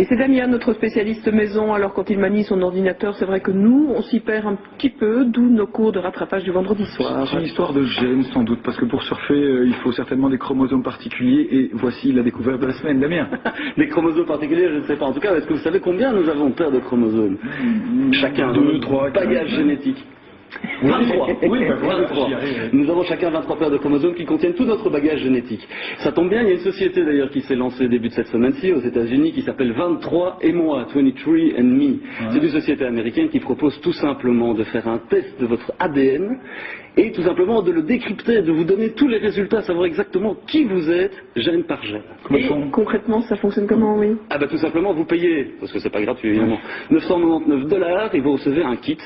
Et c'est Damien, notre spécialiste maison, alors quand il manie son ordinateur, c'est vrai que nous, on s'y perd un petit peu, d'où nos cours de rattrapage du vendredi soir. C'est une histoire de gènes sans doute, parce que pour surfer, il faut certainement des chromosomes particuliers, et voici la découverte de la semaine, Damien. Des chromosomes particuliers, je ne sais pas. En tout cas, est-ce que vous savez combien nous avons de paires de chromosomes? Chacun, 2, 3, bagage génétique. 23. Oui, bah voilà, 23. j'y arrive. Nous avons chacun 23 paires de chromosomes qui contiennent tout notre bagage génétique. Ça tombe bien, il y a une société d'ailleurs qui s'est lancée début de cette semaine-ci aux États-Unis qui s'appelle 23 et moi, 23 and me. Ouais. C'est une société américaine qui propose tout simplement de faire un test de votre ADN et tout simplement de le décrypter, de vous donner tous les résultats, savoir exactement qui vous êtes, gène par gène. Et concrètement, ça fonctionne comment, oui? Ah bah tout simplement, vous payez, parce que c'est pas gratuit évidemment, $999 et vous recevez un kit.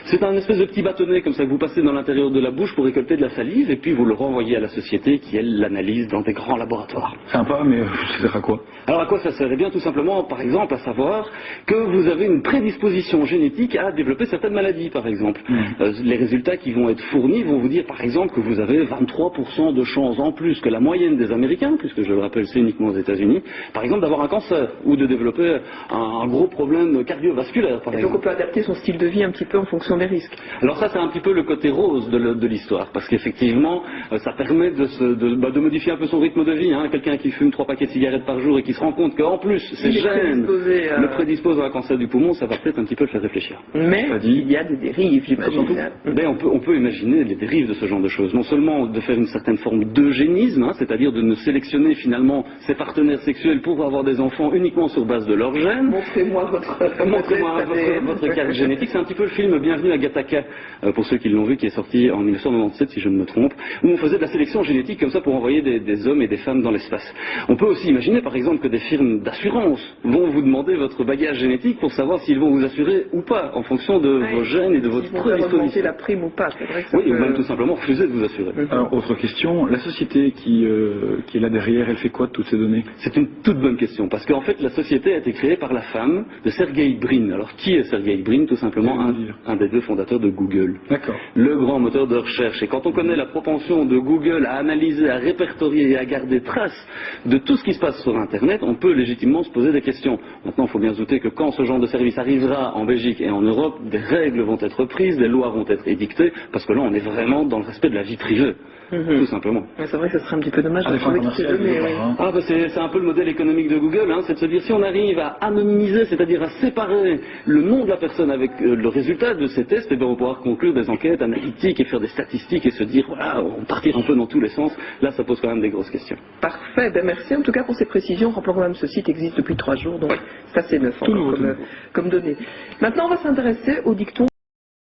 C'est un espèce de petit bâtonnet comme ça que vous passez dans l'intérieur de la bouche pour récolter de la salive et puis vous le renvoyez à la société qui, elle, l'analyse dans des grands laboratoires. Sympa, mais ça sert à quoi? Alors à quoi ça sert? Eh bien tout simplement, par exemple, à savoir que vous avez une prédisposition génétique à développer certaines maladies, par exemple. Les résultats qui vont être fournis vont vous dire, par exemple, que vous avez 23% de chances en plus que la moyenne des Américains, puisque je le rappelle, c'est uniquement aux États-Unis, par exemple, d'avoir un cancer ou de développer un gros problème cardiovasculaire, par exemple. Donc on peut adapter son style de vie un petit peu en fonction des risques. Alors ça, c'est un petit peu le côté rose de l'histoire, parce qu'effectivement, ça permet de modifier un peu son rythme de vie. Hein. Quelqu'un qui fume 3 paquets de cigarettes par jour et qui se rend compte qu'en plus, ces gènes le prédisposent à un cancer du poumon, ça va peut-être un petit peu le faire réfléchir. Mais il y a des dérives, j'imagine. On peut imaginer les dérives de ce genre de choses. Non seulement de faire une certaine forme d'eugénisme, hein, c'est-à-dire de ne sélectionner finalement ses partenaires sexuels pour avoir des enfants uniquement sur base de leurs gènes. Montrez-moi votre carte génétique. C'est un petit peu le film Bienvenue à Gattaca, pour ceux qui l'ont vu, qui est sorti en 1997, si je ne me trompe, où on faisait de la sélection génétique comme ça pour envoyer des hommes et des femmes dans l'espace. On peut aussi imaginer, par exemple, que des firmes d'assurance vont vous demander votre bagage génétique pour savoir s'ils vont vous assurer ou pas, en fonction de vos gènes et de votre prédisposition. La prime ou pas, c'est vrai que ça ou même tout simplement refuser de vous assurer. Alors, autre question, la société qui est là derrière, elle fait quoi de toutes ces données? C'est une toute bonne question, parce qu'en fait, la société a été créée par la femme de Sergey Brin. Alors, qui est Sergey Brin? Tout simplement un des 2 fondateurs de Google. D'accord. Le grand moteur de recherche. Et quand on connaît la propension de Google à analyser, à répertorier et à garder trace de tout ce qui se passe sur Internet, on peut légitimement se poser des questions. Maintenant, il faut bien se douter que quand ce genre de service arrivera en Belgique et en Europe, des règles vont être prises, des lois vont être édictées, parce que là, on est vraiment dans le respect de la vie privée. Tout simplement. C'est vrai que ce serait un petit peu dommage de trouver toutes ces données. C'est un peu le modèle économique de Google, hein, c'est de se dire si on arrive à anonymiser, c'est-à-dire à séparer le nom de la personne avec le résultat de ces tests, et bien on va pouvoir conclure des enquêtes analytiques et faire des statistiques et se dire voilà, on partir un peu dans tous les sens. Là, ça pose quand même des grosses questions. Parfait, merci en tout cas pour ces précisions. Rappelons quand même ce site existe depuis 3 jours, donc ça c'est neuf comme données. Maintenant, on va s'intéresser au dicton